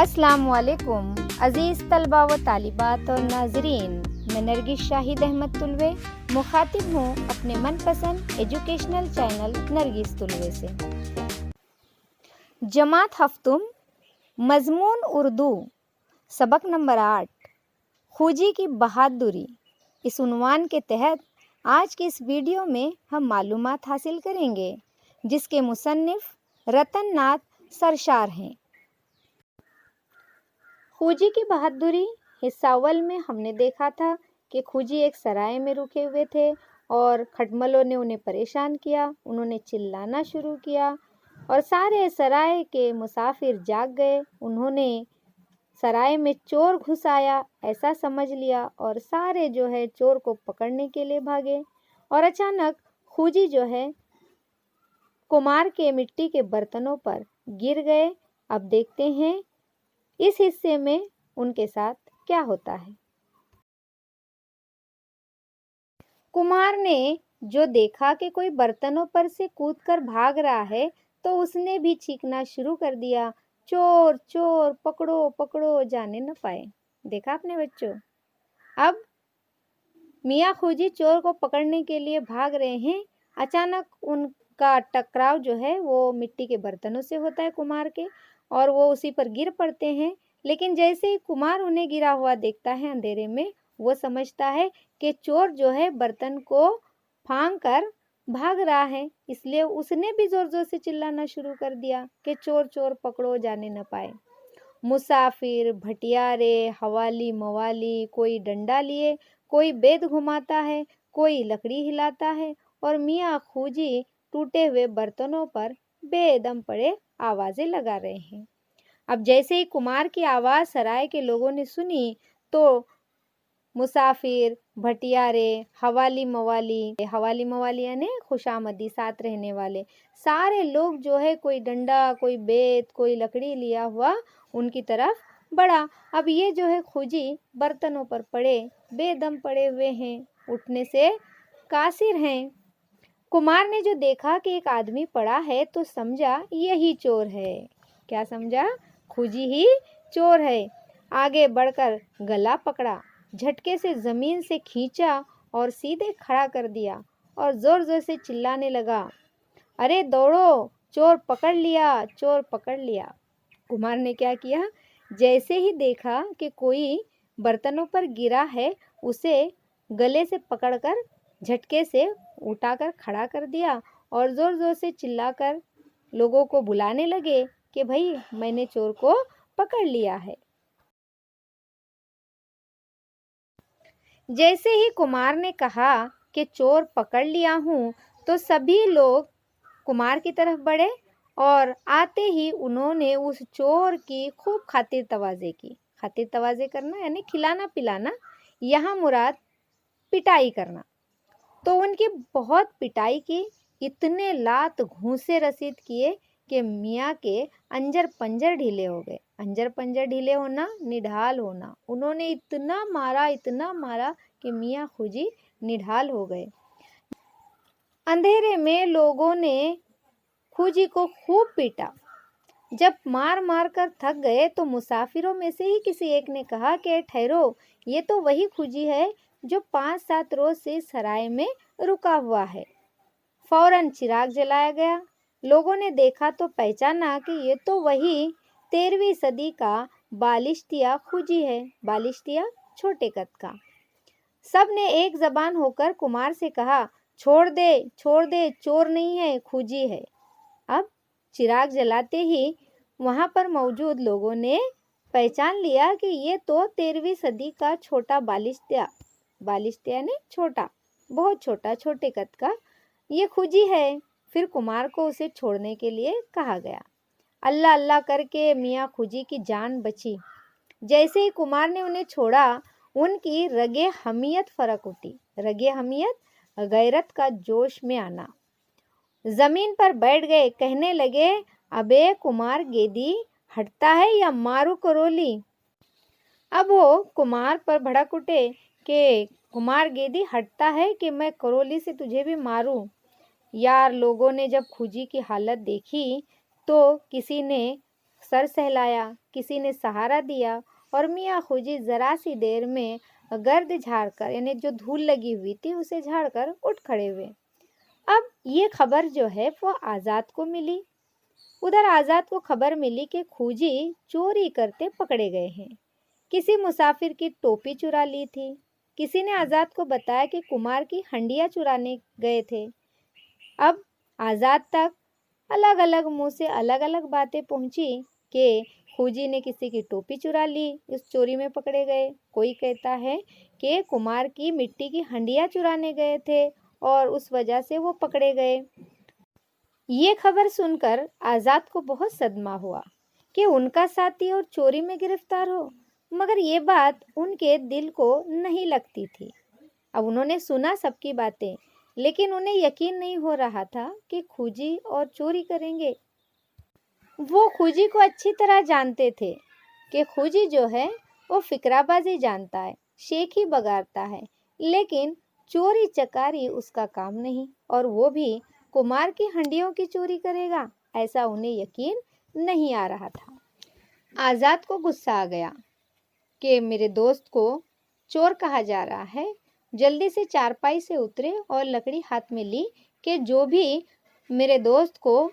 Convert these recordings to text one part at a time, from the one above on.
अस्सलाम वालेकुम अज़ीज़ तलबा व तालिबात और नाजरीन, मैं नरगिस शाहिद अहमद तुलवे मुखातिब हूँ अपने मनपसंद एजुकेशनल चैनल नरगिस तुलवे से। जमात हफ्तुम मज़मून उर्दू सबक नंबर 8 खूजी की बहादुरी, इस उन्वान के तहत आज की इस वीडियो में हम मालूमात हासिल करेंगे जिसके मुसन्निफ रतन नाथ सरशार हैं। खूजी की बहादुरी हिस्सा अव्वल में हमने देखा था कि खूजी एक सराय में रुके हुए थे और खटमलों ने उन्हें परेशान किया। उन्होंने चिल्लाना शुरू किया और सारे सराय के मुसाफिर जाग गए। उन्होंने सराय में चोर घुस आया ऐसा समझ लिया और सारे जो है चोर को पकड़ने के लिए भागे। और अचानक खूजी जो है कुमार के मिट्टी के बर्तनों पर गिर गए। अब देखते हैं इस हिस्से में उनके साथ क्या होता है। कुमार ने जो देखा कि कोई बर्तनों पर से कूदकर भाग रहा है तो उसने भी चीखना शुरू कर दिया, चोर चोर, पकड़ो पकड़ो, जाने न पाए। देखा आपने बच्चों। अब मियाँ खूजी चोर को पकड़ने के लिए भाग रहे हैं। अचानक उनका टकराव जो है वो मिट्टी के बर्तनों से होता है कुमार के, और वो उसी पर गिर पड़ते हैं। लेकिन जैसे ही कुमार उन्हें गिरा हुआ देखता है अंधेरे में, वो समझता है कि चोर जो है बर्तन को फांक कर भाग रहा है, इसलिए उसने भी जोर जोर से चिल्लाना शुरू कर दिया कि चोर चोर, पकड़ो, जाने न पाए। मुसाफिर, भटियारे, हवाली मवाली, कोई डंडा लिए, कोई बेद घुमाता है, कोई लकड़ी हिलाता है, और मियाँ खूजी टूटे हुए बर्तनों पर बेदम पड़े आवाज़ें लगा रहे हैं। अब जैसे ही कुमार की आवाज़ सराय के लोगों ने सुनी तो मुसाफिर, भटियारे, हवाली मवाली यानी खुशामदी, साथ रहने वाले, सारे लोग जो है कोई डंडा, कोई बेत, कोई लकड़ी लिया हुआ उनकी तरफ बढ़ा। अब ये जो है खूजी बर्तनों पर पड़े बेदम पड़े हुए हैं, उठने से कासिर हैं। कुमार ने जो देखा कि एक आदमी पड़ा है तो समझा यही चोर है। क्या समझा? खूजी ही चोर है। आगे बढ़कर गला पकड़ा, झटके से जमीन से खींचा और सीधे खड़ा कर दिया और जोर जोर से चिल्लाने लगा, अरे दौड़ो, चोर पकड़ लिया, चोर पकड़ लिया। कुमार ने क्या किया? जैसे ही देखा कि कोई बर्तनों पर गिरा है, उसे गले से पकड़कर झटके से उठाकर खड़ा कर दिया और जोर जोर से चिल्लाकर लोगों को बुलाने लगे कि भाई मैंने चोर को पकड़ लिया है। जैसे ही कुमार ने कहा कि चोर पकड़ लिया हूँ तो सभी लोग कुमार की तरफ बढ़े और आते ही उन्होंने उस चोर की खूब खातिर तवाज़े की। खातिर तवाज़े करना यानी खिलाना पिलाना, यहाँ मुराद पिटाई करना। तो उनकी बहुत पिटाई की, इतने लात घूंसे रसीद किए कि मियाँ के अंजर पंजर ढीले हो गए। अंजर पंजर ढीले होना, निढाल होना। उन्होंने इतना मारा कि मियाँ खूजी निढाल हो गए। अंधेरे में लोगों ने खूजी को खूब पीटा। जब मार मार कर थक गए तो मुसाफिरों में से ही किसी एक ने कहा कि ठहरो, ये तो वही खूजी है जो 5-7 रोज से सराय में रुका हुआ है। फौरन चिराग जलाया गया। लोगों ने देखा तो पहचाना कि ये तो वही 13वीं सदी का बालिश्तिया खूजी है। बालिश्तिया छोटे कद का। सब ने एक जबान होकर कुमार से कहा, छोड़ दे, चोर नहीं है, खूजी है। अब चिराग जलाते ही वहां पर मौजूद लोगों ने पहचान लिया कि ये तो 13वीं सदी का छोटा बालिश्तिया ने छोटा, बहुत छोटा, छोटे कद का ये खूजी है। फिर कुमार को उसे छोड़ने के लिए कहा गया। अल्लाह अल्लाह करके मियाँ खूजी की जान बची। जैसे ही कुमार ने उन्हें छोड़ा, उनकी रगे हमियत फरक उठी। रगे हमियत, गैरत का जोश में आना। जमीन पर बैठ गए, कहने लगे, अबे कुमार गेदी, हटता है या मारू करोली। अब वो कुमार पर भड़क उठे कि कुमार गेदी, हटता है कि मैं करोली से तुझे भी मारूं। यार, लोगों ने जब खूजी की हालत देखी तो किसी ने सर सहलाया, किसी ने सहारा दिया और मियाँ खोजी जरा सी देर में गर्द झाड़कर यानी जो धूल लगी हुई थी उसे झाड़कर उठ खड़े हुए। अब ये खबर जो है वो आज़ाद को मिली। उधर आज़ाद को खबर मिली कि खोजी चोरी करते पकड़े गए हैं। किसी मुसाफिर की टोपी चुरा ली थी। किसी ने आज़ाद को बताया कि कुमार की हंडिया चुराने गए थे। अब आज़ाद तक अलग अलग मुंह से अलग अलग बातें पहुंची कि खोजी ने किसी की टोपी चुरा ली, इस चोरी में पकड़े गए। कोई कहता है कि कुमार की मिट्टी की हंडिया चुराने गए थे और उस वजह से वो पकड़े गए। ये खबर सुनकर आज़ाद को बहुत सदमा हुआ कि उनका साथी और चोरी में गिरफ्तार हो, मगर ये बात उनके दिल को नहीं लगती थी। अब उन्होंने सुना सबकी बातें, लेकिन उन्हें यकीन नहीं हो रहा था कि खोजी और चोरी करेंगे। वो खोजी को अच्छी तरह जानते थे कि खोजी जो है वो फिक्राबाजी जानता है, शेख ही बगाड़ता है, लेकिन चोरी चकारी उसका काम नहीं, और वो भी कुमार की हंडियों की चोरी करेगा, ऐसा उन्हें यकीन नहीं आ रहा था। आज़ाद को गुस्सा आ गया कि मेरे दोस्त को चोर कहा जा रहा है। जल्दी से चारपाई से उतरे और लकड़ी हाथ में ली कि जो भी मेरे दोस्त को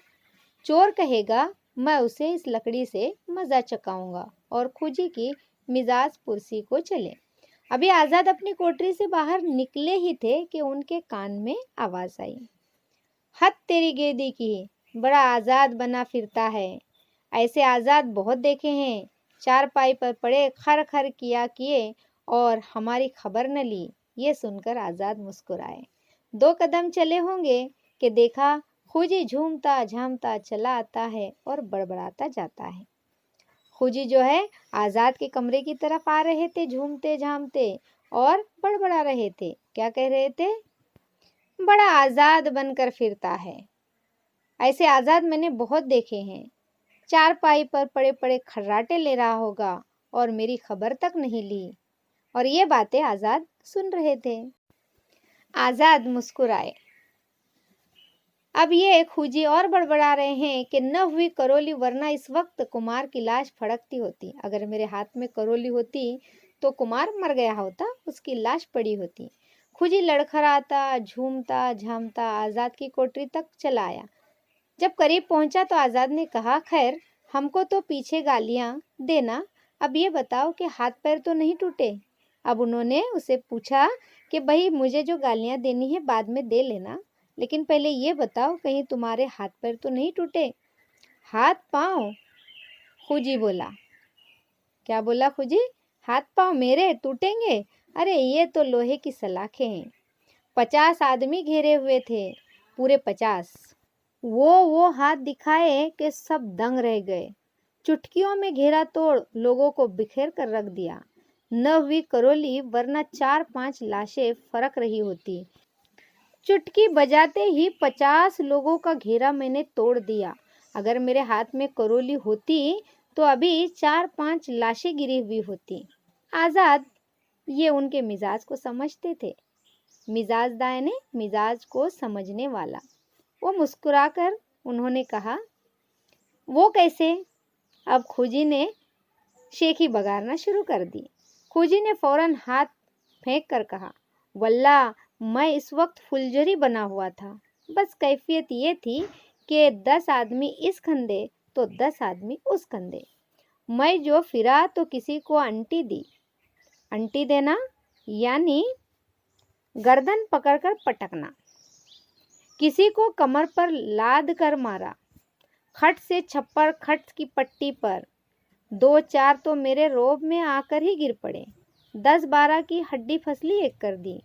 चोर कहेगा मैं उसे इस लकड़ी से मज़ा चखाऊंगा, और खोजी की मिजाज पुरसी को चले। अभी आज़ाद अपनी कोठरी से बाहर निकले ही थे कि उनके कान में आवाज़ आई, हद तेरी गेदी की, बड़ा आज़ाद बना फिरता है। ऐसे आज़ाद बहुत देखे हैं, चारपाई पर पड़े खर खर किए और हमारी खबर न ली। ये सुनकर आज़ाद मुस्कुराए। 2 कदम चले होंगे कि देखा खोजी झूमता झामता चला आता है और बड़बड़ाता जाता है। खोजी जो है आज़ाद के कमरे की तरफ आ रहे थे, झूमते झामते और बड़बड़ा रहे थे। क्या कह रहे थे? बड़ा आज़ाद बनकर फिरता है। ऐसे आज़ाद मैंने बहुत देखे हैं। चारपाई पर पड़े पड़े खर्राटे ले रहा होगा और मेरी खबर तक नहीं ली। और ये बातें आज़ाद सुन रहे थे। आज़ाद मुस्कुराए। अब ये खोजी और बड़बड़ा रहे हैं कि न हुई करोली, वरना इस वक्त कुमार की लाश फड़कती होती। अगर मेरे हाथ में करोली होती तो कुमार मर गया होता, उसकी लाश पड़ी होती। खोजी लड़खड़ाता झूमता झामता आज़ाद की कोठरी तक चला आया। जब करीब पहुंचा तो आज़ाद ने कहा, खैर हमको तो पीछे गालियां देना, अब ये बताओ कि हाथ पैर तो नहीं टूटे? अब उन्होंने उसे पूछा कि भाई मुझे जो गालियां देनी है बाद में दे लेना, लेकिन पहले ये बताओ कहीं तुम्हारे हाथ पैर तो नहीं टूटे? हाथ पाँव? खोजी बोला। क्या बोला खोजी? हाथ पाँव मेरे टूटेंगे? अरे ये तो लोहे की सलाखें हैं। 50 आदमी घेरे हुए थे, पूरे 50। वो हाथ दिखाए कि सब दंग रह गए। चुटकियों में घेरा तोड़ लोगों को बिखेर कर रख दिया। न हुई करोली, वरना 4-5 लाशें फरक रही होती। चुटकी बजाते ही 50 लोगों का घेरा मैंने तोड़ दिया। अगर मेरे हाथ में करोली होती तो अभी 4-5 लाशें गिरी हुई होती। आज़ाद ये उनके मिजाज को समझते थे। मिजाजदार ने मिजाज को समझने वाला। वो मुस्कुराकर उन्होंने कहा, वो कैसे? अब खोजी ने शेखी बगाड़ना शुरू कर दी। खोजी ने फौरन हाथ फेंक कर कहा, वल्ला मैं इस वक्त फुलझड़ी बना हुआ था। बस कैफियत ये थी कि 10 आदमी इस कंधे तो 10 आदमी उस कंधे। मैं जो फिरा तो किसी को अंटी दी। अंटी देना यानी गर्दन पकड़कर पटकना। किसी को कमर पर लाद कर मारा। खट से छप्पर खट की पट्टी पर 2-4 तो मेरे रोब में आकर ही गिर पड़े। 10-12 की हड्डी फसली एक कर दी।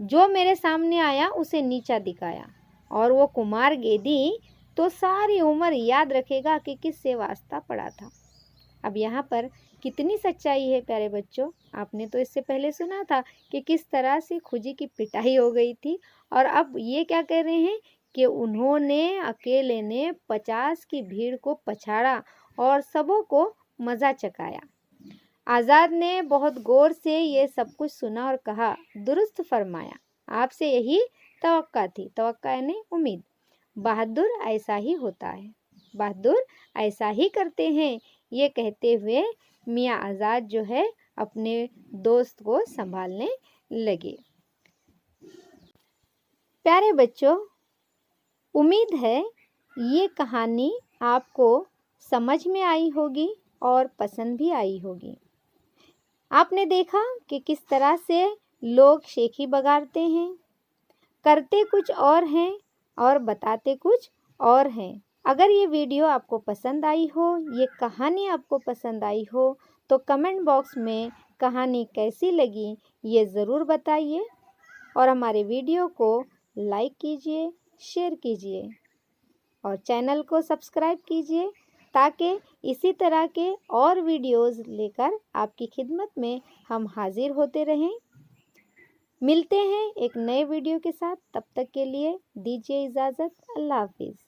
जो मेरे सामने आया उसे नीचा दिखाया, और वो कुमार गेदी तो सारी उम्र याद रखेगा कि किससे वास्ता पड़ा था। अब यहाँ पर कितनी सच्चाई है प्यारे बच्चों। आपने तो इससे पहले सुना था कि किस तरह से खोजी की पिटाई हो गई थी, और अब ये क्या कह रहे हैं कि उन्होंने अकेले ने 50 की भीड़ को पछाड़ा और सबों को मज़ा चखाया। आज़ाद ने बहुत गौर से ये सब कुछ सुना और कहा, दुरुस्त फरमाया, आपसे यही तवक्का थी। तवक्का यानी उम्मीद। बहादुर ऐसा ही होता है। बहादुर ऐसा ही करते हैं। ये कहते हुए मियाँ आज़ाद जो है अपने दोस्त को संभालने लगे। प्यारे बच्चों, उम्मीद है ये कहानी आपको समझ में आई होगी और पसंद भी आई होगी। आपने देखा कि किस तरह से लोग शेखी बगाड़ते हैं, करते कुछ और हैं और बताते कुछ और हैं। अगर ये वीडियो आपको पसंद आई हो, ये कहानी आपको पसंद आई हो, तो कमेंट बॉक्स में कहानी कैसी लगी ये ज़रूर बताइए और हमारे वीडियो को लाइक कीजिए, शेयर कीजिए और चैनल को सब्सक्राइब कीजिए ताकि इसी तरह के और वीडियोस लेकर आपकी खिदमत में हम हाजिर होते रहें। मिलते हैं एक नए वीडियो के साथ, तब तक के लिए दीजिए इजाज़त। अल्लाह हाफिज़।